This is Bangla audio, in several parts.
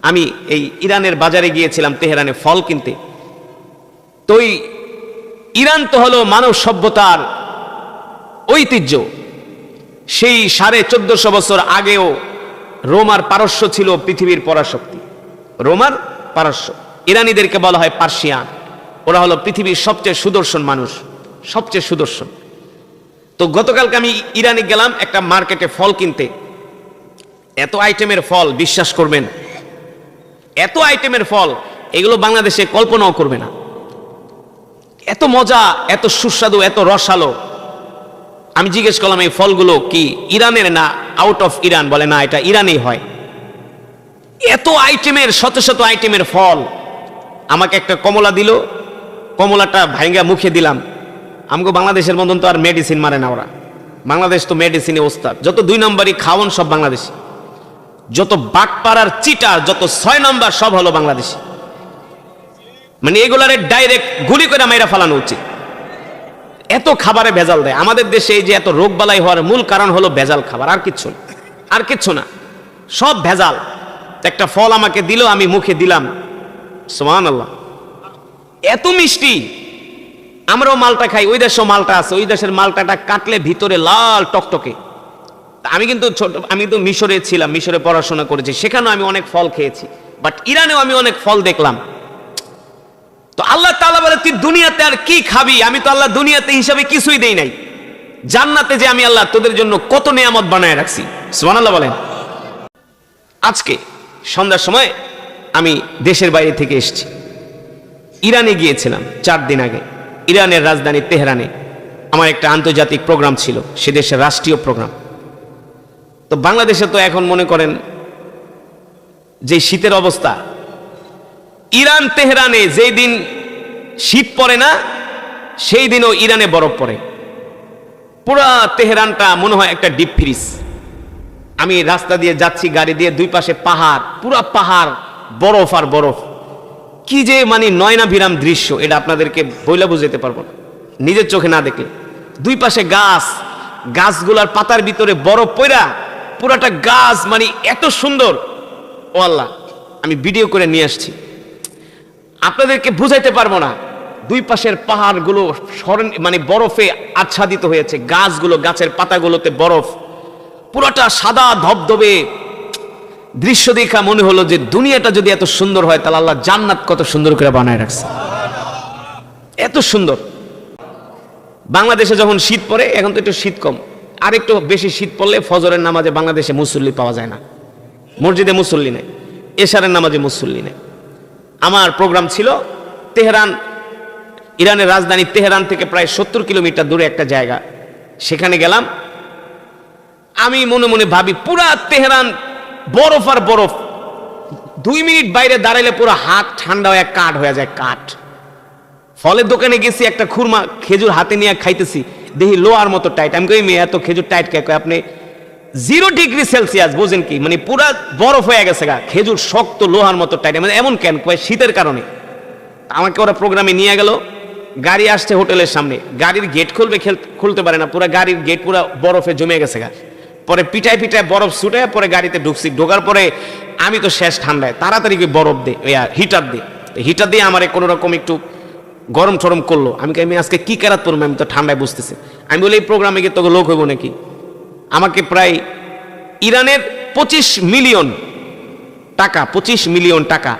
আমি এই ইরানের বাজারে গিয়েছিলাম তেহরানে ফল কিনতে। তো ইরান তো হলো মানব সভ্যতার ঐতিহ্য। সেই 1450 বছর আগেও রোমার পারস্য ছিল পৃথিবীর পরাশক্তি। রোমার পারস্য, ইরানিদেরকে বলা হয় পার্সিয়ান। ওরা হলো পৃথিবীর সবচেয়ে সুদর্শন মানুষ, সবচেয়ে সুদর্শন। তো গতকালকে আমি ইরানে গেলাম একটা মার্কেটে ফল কিনতে। এত আইটেমের ফল, বিশ্বাস করবেন, এত আইটেমের ফল, এগুলো বাংলাদেশে কল্পনাও করবে না। এত মজা, এত সুস্বাদু, এত রসালো। আমি জিজ্ঞেস করলাম এই ফলগুলো কি ইরানের না আউট অফ ইরান? বলে না, এটা ইরানেই হয়। এত আইটেমের, শত শত আইটেমের ফল। আমাকে একটা কমলা দিল, কমলাটা ভাইঙ্গা মুখে দিলাম। আমাকে বাংলাদেশের মতন তো আর মেডিসিন মারে না ওরা। বাংলাদেশ তো মেডিসিনে ওস্তাদ। যত 2 নম্বরই খাওয়ান সব বাংলাদেশি, যত বাটপাড়ার চিটার, যত 6 নম্বর সব হলো বাংলাদেশি। মানে এগুলারে ডাইরেক্ট গুলি করে মাইরা ফালানো উচিত। এত খাবারে ভেজাল দেয়। আমাদের দেশে এই যে এত রোগবালাই হওয়ার মূল কারণ হলো ভেজাল খাবার, আর কিচ্ছু না, আর কিচ্ছু না, সব ভেজাল। একটা ফল আমাকে দিল, আমি মুখে দিলাম, সুবহানাল্লাহ, এত মিষ্টি। আমরাও মালটা খাই, ওই দেশেও মালটা আছে, ওই দেশের মালটাটা কাটলে ভিতরে লাল টকটকে। আমি তো মিশরে ছিলাম, মিশরে পড়াশোনা করেছি, সেখানেও আমি অনেক ফল খেয়েছি, বাট ইরানেও আমি অনেক ফল দেখলাম। তো আল্লাহ তাআলা বলে তুই দুনিয়াতে আর কি খাবি? আমি তো আল্লাহ দুনিয়াতে হিসাবে কিছুই দেই নাই, জান্নাতে যে আমি আল্লাহ তোদের জন্য কত নিয়ামত বানায় রাখছি। সুবহানাল্লাহ বলেন। আজকে সন্ধ্যার সময় আমি দেশের বাইরে থেকে এসেছি, ইরানে গিয়েছিলাম 4 দিন আগে। ইরানের রাজধানী তেহরানে আমার একটা আন্তর্জাতিক প্রোগ্রাম ছিল, সে দেশের রাষ্ট্রীয় প্রোগ্রাম। তো বাংলাদেশে তো এখন মনে করেন যে শীতের অবস্থা, ইরান তেহরানে যেই দিন শীত পড়ে না সেই দিনও ইরানে বরফ পড়ে। পুরা তেহরানটা মনে হয় একটা ডিপ ফ্রিজ। আমি রাস্তা দিয়ে যাচ্ছি, গাড়ি দিয়ে, 2 পাশে পাহাড়, পুরা পাহাড়, বরফ আর বরফ। কি যে মানে নয়নাভিরাম দৃশ্য, এটা আপনাদেরকে বইলা বুঝাতে পারবো না নিজের চোখে না দেখলে। 2 পাশে গাছ, গাছগুলার পাতার ভিতরে বরফ পড়া, পুরাটা গাছ মানে এত সুন্দর। ও আল্লাহ, আমি ভিডিও করে নিয়ে আসছি, আপনাদেরকে বুঝাইতে পারবো না। 2 পাশের পাহাড়গুলো মানে বরফে আচ্ছাদিত হয়েছে, গাছগুলো, গাছের পাতাগুলোতে বরফ, পুরোটা সাদা ধবধবে দৃশ্য দেখা মনে হলো যে দুনিয়াটা যদি এত সুন্দর হয় তাহলে আল্লাহ জান্নাত কত সুন্দর করে বানায় রাখছে, এত সুন্দর। বাংলাদেশে যখন শীত পড়ে, এখন তো একটু শীত কম, আর একটু বেশি শীত পড়লে ফজরের নামাজে বাংলাদেশে মুসল্লি পাওয়া যায় না, মসজিদে মুসল্লি নেই, এশারের নামাজে মুসল্লি নেই। আমার প্রোগ্রাম ছিল তেহরান, ইরানের রাজধানী তেহরান থেকে প্রায় 70 কিলোমিটার দূরে একটা জায়গা। সেখানে গেলাম, আমি মনে মনে ভাবি পুরা তেহরান বরফ আর বরফ। 2 মিনিট বাইরে দাঁড়াইলে পুরো হাত ঠান্ডা হয়ে কাঠ হয়ে যায়, কাঠ। ফলের দোকানে গেছি, একটা খুরমা খেজুর হাতে নিয়ে খাইতেছি, দেখি লোহার মতো টাইট। আমি কই মেয়ে এত খেজুর টাইট কে? আপনি 0 ডিগ্রি সেলসিয়াস, বোঝেন কি, মানে পুরা বরফ হয়ে গেছে গা, খেজুর শক্ত লোহার মতো টাইট। মানে এমন কেন? কয় শীতের কারণে। আমাকে ওরা প্রোগ্রামে নিয়ে গেল, গাড়ি আসছে হোটেলের সামনে, গাড়ির গেট খুলবে, খুলতে পারে না, পুরো গাড়ির গেট পুরো বরফে জমে গেছে গা। পরে পিটায় পিটায় বরফ ছুটে পরে গাড়িতে ঢুকছি। ঢোকার পরে আমি তো শেষ ঠান্ডায়, তাড়াতাড়ি বরফ দে, হিটার দে, হিটার দিয়ে আমার কোনো রকম একটু গরম ঠরম করলো। আমি আজকে কি কেরাত পড়বো, আমি তো ঠান্ডায় বুঝতেছি। আমি বলি এই প্রোগ্রামে গিয়ে তোকে লোক হইব নাকি? আমাকে প্রায় ইরানের 25 মিলিয়ন টাকা, 25 মিলিয়ন টাকা,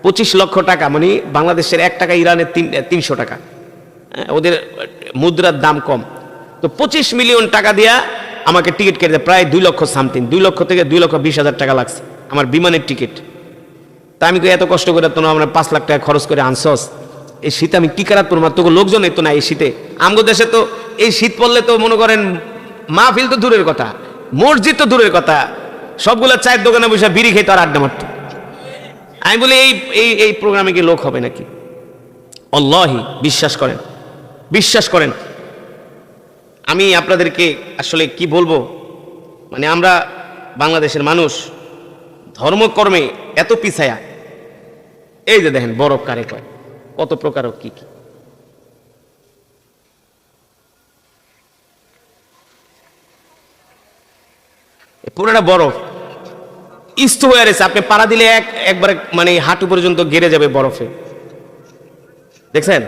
25 লক্ষ টাকা, মানে বাংলাদেশের 1 টাকা ইরানের 300 টাকা, ওদের মুদ্রার দাম কম। তো 25 মিলিয়ন টাকা দিয়া আমাকে টিকিট কেটে প্রায় 2 লক্ষ সামথিং, 2 লক্ষ থেকে 2,20,000 টাকা লাগছে আমার বিমানের টিকিট। তা আমি এত কষ্ট করে তো আমরা 5 লাখ টাকা খরচ করে আনছস, এই শীতে আমি কি কারাত পড়বো? তোকে লোকজন এতো না এই শীতে। আমগো দেশে তো এই শীত পড়লে তো মনে করেন মাহফিল তো দূরের কথা, মসজিদ তো দূরের কথা, সবগুলা চায়ের দোকানে বসে বিড়ি খেতে আর আড্ডা মারত। আমি বলি এই প্রোগ্রামে কি লোক হবে নাকি? আল্লাহি, বিশ্বাস করেন, বিশ্বাস করেন, আমি আপনাদেরকে আসলে কি বলবো, মানে আমরা বাংলাদেশের মানুষ ধর্মকর্মে এত পিছায়া। এই যে দেখেন বরফ কারে কয়, কত প্রকার কি কি। পুরোটা বরফ, স্থ হয়ে রয়েছে, আপনি পাড়া দিলে একবারে মানে হাঁটু পর্যন্ত গেড়ে যাবে বরফে, দেখছেন?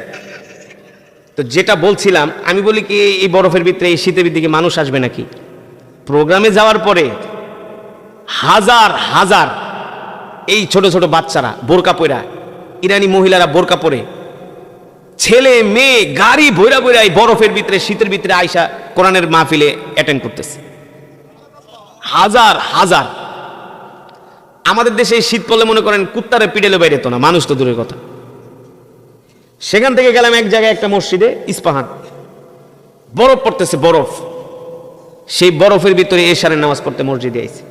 তো যেটা বলছিলাম, আমি বলি কি এই বরফের ভিতরে এই শীতের দিকে মানুষ আসবে নাকি? প্রোগ্রামে যাওয়ার পরে হাজার হাজার এই ছোট ছোট বাচ্চারা বোরকা পরা, ইরানি মহিলারা বোরকা পরে, ছেলে মেয়ে গাড়ি ভৈরা ভৈরা এই বরফের ভিতরে শীতের ভিতরে আইসা কোরআনের মাহফিলে অ্যাটেন্ড করতেছে, হাজার হাজার। আমাদের দেশে শীত পড়লে মনে করেন কুত্তারে পিডেলে বাইরে তো না, মানুষ তো দূরের কথা। সেখান থেকে গেলাম এক জায়গায়, একটা মসজিদে, ইস্পাহান, বরফ পড়তেছে, বরফ। সেই বরফের ভিতরে এশারের নামাজ পড়তে মসজিদে আইছে,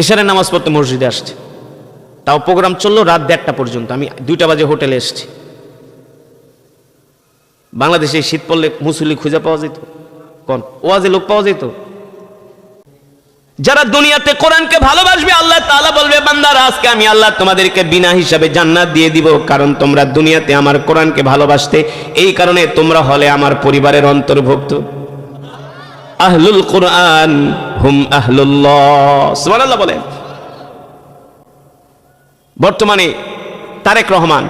এশারের নামাজ পড়তে মসজিদে আসছে। তাও প্রোগ্রাম চললো রাত 1:30টা পর্যন্ত। আমি 2টা বাজে হোটেলে এসছি। বাংলাদেশে শীত পড়লে মুসল্লি খুঁজে পাওয়া যেত? কোন ওয়াজে লোক পাওয়া যেত? যারা দুনিয়াতে কোরআনকে ভালোবাসবে, আল্লাহ তাআলা বলবে, বান্দারা আজকে আমি আল্লাহ তোমাদেরকে বিনা হিসাবে জান্নাত দিয়ে দিব, কারণ তোমরা দুনিয়াতে আমার কোরআনকে ভালোবাসতে, এই কারণে তোমরা হলে আমার পরিবারের অন্তর্ভুক্ত। আহলুল কোরআন হুম আহলুল্লাহ, সুবহানাল্লাহ বলেন। বর্তমানে তারেক রহমান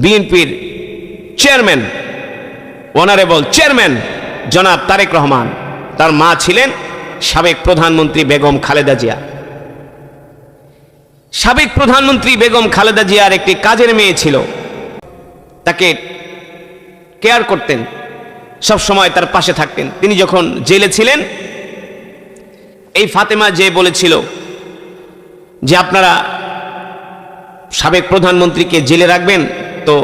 বিএনপির চেয়ারম্যান, অনারেবল চেয়ারম্যান জনাব তারেক রহমান, তার মা ছিলেন সাবেক প্রধানমন্ত্রী বেগম খালেদা জিয়া। সাবেক প্রধানমন্ত্রী বেগম খালেদা জিয়ার একটি কাজের মেয়ে ছিল, তাকে কেয়ার করতেন, সব সময় তার পাশে থাকতেন। তিনি যখন জেলে ছিলেন, এই ফাতেমা যে বলেছিল যে আপনারা সাবেক প্রধানমন্ত্রীকে জেলে রাখবেন, তো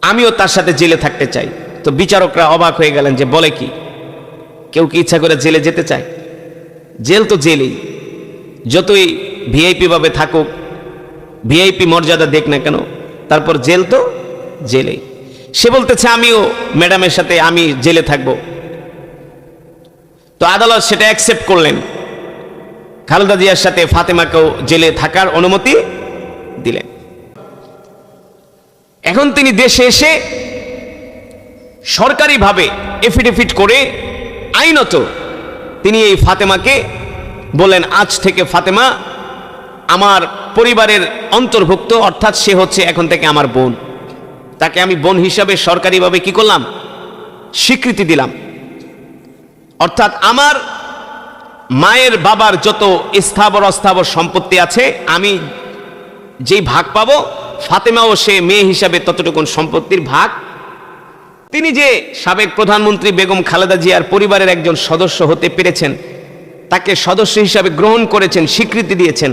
আমিও তার সাথে জেলে থাকতে চাই। তো বিচারকরা অবাক হয়ে গেলেন যে বলে কি, কেউ কি ইচ্ছা করে জেলে যেতে চায়? জেল তো জেলেই, যতই ভিআইপি ভাবে থাকুক, ভিআইপি মর্যাদা দেখ না কেন, তারপর জেল তো জেলেই। সে বলতেছে আমিও ম্যাডামের সাথে আমি জেলে থাকব। তো আদালত সেটা অ্যাকসেপ্ট করলেন, খালেদা জিয়ার সাথে ফাতেমাকেও জেলে থাকার অনুমতি দিলেন। এখন তিনি দেশে এসে সরকারিভাবে এফিডেভিট করে আইনত তিনি এই ফাতেমাকে বললেন, আজ থেকে ফাতেমা আমার পরিবারের অন্তর্ভুক্ত, অর্থাৎ সে হচ্ছে এখন থেকে আমার বোন। তাকে আমি বোন হিসাবে সরকারিভাবে কি করলাম? স্বীকৃতি দিলাম। অর্থাৎ আমার মায়ের বাবার যত স্থাবর অস্থাবর সম্পত্তি আছে, আমি যেই ভাগ পাবো, ফাতেমাও সে মেয়ে হিসাবে ততটুকুন সম্পত্তির ভাগ। তিনি যে সাবেক প্রধানমন্ত্রী বেগম খালেদা জিয়ার পরিবারের একজন সদস্য হতে পেরেছেন, তাকে সদস্য হিসাবে গ্রহণ করেছেন, স্বীকৃতি দিয়েছেন,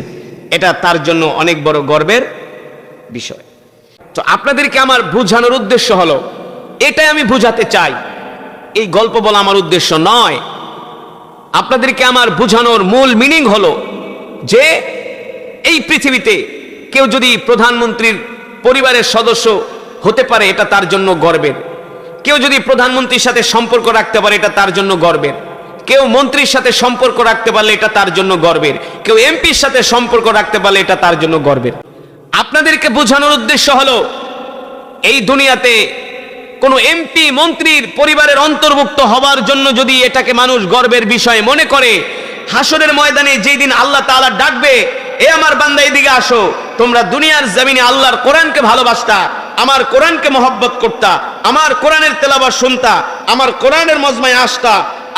এটা তার জন্য অনেক বড় গর্বের বিষয়। তো আপনাদেরকে আমার বোঝানোর উদ্দেশ্য হলো, এটাই আমি বোঝাতে চাই, এই গল্প বলা আমার উদ্দেশ্য নয়। আপনাদেরকে আমার বোঝানোর মূল মিনিং হলো যে এই পৃথিবীতে কেউ যদি প্রধানমন্ত্রীর পরিবারের সদস্য হতে পারে, এটা তার জন্য গর্বের। কেউ যদি প্রধানমন্ত্রীর সাথে সম্পর্ক রাখতে পারে, এটা তার জন্য গর্বের। কেউ মন্ত্রীর সাথে সম্পর্ক রাখতে পারলে এটা তার জন্য গর্বের। কেউ এমপির সাথে সম্পর্ক রাখতে পারলে এটা তার জন্য গর্বের। আপনাদেরকে বোঝানোর উদ্দেশ্য হলো, এই দুনিয়াতে কোনো এমপি মন্ত্রীর পরিবারের অন্তর্ভুক্ত হওয়ার জন্য যদি এটাকে মানুষ গর্বের বিষয় মনে করে, হাসরের ময়দানে যেই দিন আল্লাহ তাআলা ডাকবে, এ আমার বান্দা এদিকে আসো, তোমরা দুনিয়ার জমিনে আল্লাহর কোরআনকে ভালোবাসতা, আমার কোরআনকে মহব্বত করতা, আমার কোরআনের তেলাওয়াত শুনতা, আমার কোরআনের মজমায় আসতা,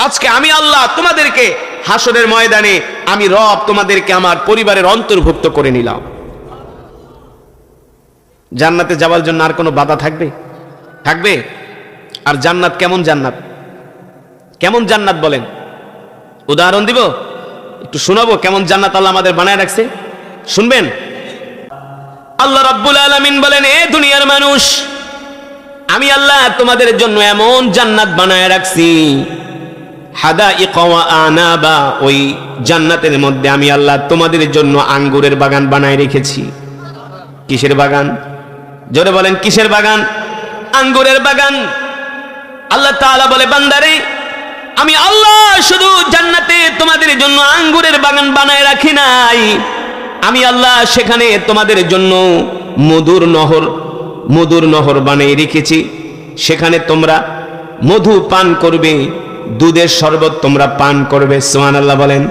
আজকে আমি আল্লাহ তোমাদেরকে হাসরের ময়দানে, আমি রব তোমাদেরকে আমার পরিবারের অন্তর্ভুক্ত করে নিলাম। জান্নাতে যাওয়ার জন্য আর কোনো বাধা থাকবে? থাকবে? আর জান্নাত কেমন জান্নাত? কেমন জান্নাত বলেন? উদাহরণ দিব, একটু শোনাবো কেমন জান্নাত আল্লাহ আমাদের বানায় রাখছে, শুনবেন? আল্লাহ রাব্বুল আলামিন বলেন, এ দুনিয়ার মানুষ, আমি আল্লাহ তোমাদের জন্য এমন জান্নাত বানায় রাখছি, হাদাইকা ওয়া আনাবা, ওই জান্নাতের মধ্যে আমি আল্লাহ তোমাদের জন্য আঙ্গুরের বাগান বানায় রেখেছি। কিসের বাগান? জোরে বলেন, কিসের বাগান? আঙ্গুরের বাগান। আল্লাহ তাআলা বলে, বান্দারে, আমি আল্লাহ শুধু জান্নাতে তোমাদের জন্য আঙ্গুরের বাগান বানায় রাখি নাই, আমি আল্লাহ সেখানে তোমাদের জন্য মধুর নহর বানিয়ে রেখেছি। সেখানে তোমরা মধু পান করবে, দুধের শরবত তোমরা পান করবে। সুবহানাল্লাহ বলেন।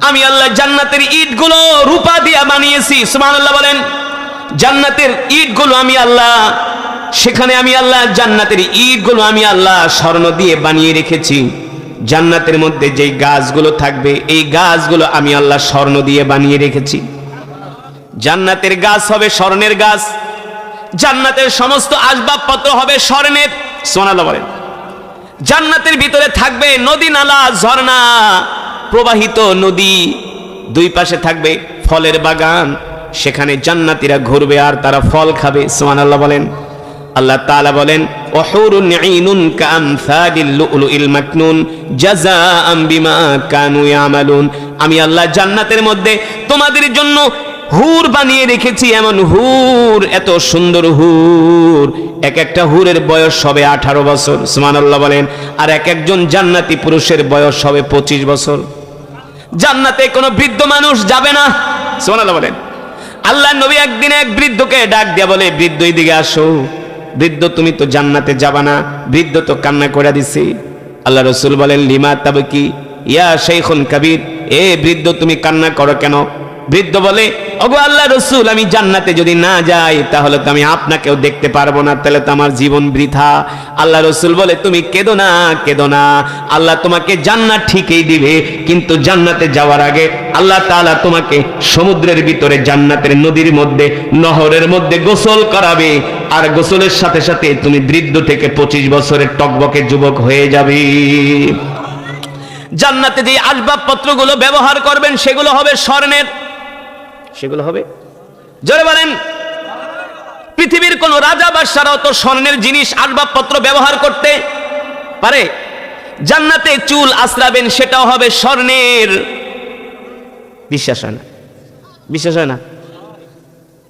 আমি আল্লাহ জান্নাতের ইটগুলো রূপা দিয়ে বানিয়েছি, সুবহানাল্লাহ বলেন। জান্নাতের ইটগুলো আমি আল্লাহ, সেখানে আমি আল্লাহ জান্নাতের ইটগুলো আমি আল্লাহ স্বর্ণ দিয়ে বানিয়ে রেখেছি। জান্নাতের মধ্যে যেই গাছগুলো থাকবে এই গাছগুলো আমি আল্লাহ স্বর্ণ দিয়ে বানিয়ে রেখেছি। জান্নাতের গাছ হবে স্বর্ণের গাছ, জান্নাতের সমস্ত আসবাবপত্র হবে স্বর্ণের, সুবহানাল্লাহ বলেন। জান্নাতের ভিতরে থাকবে নদী নালা ঝর্ণা প্রবাহিত নদী, দুই পাশে থাকবে ফলের বাগান, সেখানে জান্নাতীরা ঘুরবে আর তারা ফল খাবে, সুবহানাল্লাহ বলেন। আল্লাহ তাআলা বলেন ওয়াহুরুন ঈনুন কামসালিল লুলুইল মাকনুন জাযাআম বিমা কানু ইয়ামালুন। আমি আল্লাহ জান্নাতের মধ্যে তোমাদের জন্য হুর বানিয়ে রেখেছি, এমন হুর, এত সুন্দর হুর, এক একটা হুরের বয়স হবে 18 বছর, সুবহানাল্লাহ বলেন। আর এক একজন জান্নাতি পুরুষের বয়স হবে 25 বছর। জান্নাতে কোনো বৃদ্ধ মানুষ যাবে না, সুবহানাল্লাহ বলেন। আল্লাহ নবী একদিন এক বৃদ্ধকে ডাক দিয়া বলে, বৃদ্ধ এদিকে আসো। বৃদ্ধ, তুমি তো জান্নাতে যাবা না। বৃদ্ধ তো কান্না করে দিছে। আল্লাহ রাসূল বলেন, লিমা তাবকি ইয়া শাইখুন কাবীর, এ বৃদ্ধ তুমি কান্না করো কেন? বৃদ্ধ বলে, ওগো আল্লাহ রাসূল, আমি জান্নাতে যদি না যাই তাহলে তো আমি আপনাকেও দেখতে পারবো না, তাহলে তো আমার জীবন বৃথা। আল্লাহ রাসূল বলে, তুমি কেঁদো না, কেঁদো না, আল্লাহ তোমাকে জান্নাত ঠিকই দিবে, কিন্তু জান্নাতে যাওয়ার আগে আল্লাহ তাআলা তোমাকে সমুদ্রের ভিতরে জান্নাতের নদীর মধ্যে নহরের মধ্যে গোসল করাবে, আর গোসলের সাথে সাথে তুমি বৃদ্ধ থেকে 25 বছরের টকবকে যুবক হয়ে যাবে। জান্নাতে যে আসবাবপত্রগুলো ব্যবহার করবেন সেগুলো হবে স্বর্ণের, সেগুলো হবে, জোরে বলেন। পৃথিবীর কোন রাজা বাদশারাও তো স্বর্ণের জিনিস আসবাবপত্র ব্যবহার করতে পারে। জান্নাতে চুল আশ্রাবেন সেটাও হবে স্বর্ণের। বিশ্বাস হয় না? বিশ্বাস হয় না?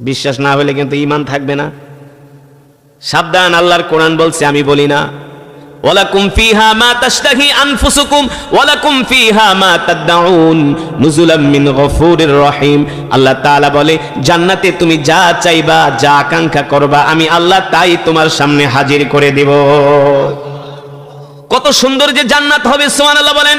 বিশ্বাস না হলে কিন্তু ঈমান থাকবে না। সাবধান, আল্লাহর কোরআন বলছে, আমি বলি না। ওয়ালাকুম ফিহা মা তাশতাহি আনফুসুকুম ওয়ালাকুম ফিহা মা তাদউন নুজুলাম মিন গফুরির রহিম। আল্লাহ তাআলা বলে, জান্নাতে তুমি যা চাইবা, যা আকাঙ্ক্ষা করবা, আমি আল্লাহ তাই তোমার সামনে হাজির করে দেব। কত সুন্দর যে জান্নাত হবে, সুবহানাল্লাহ বলেন।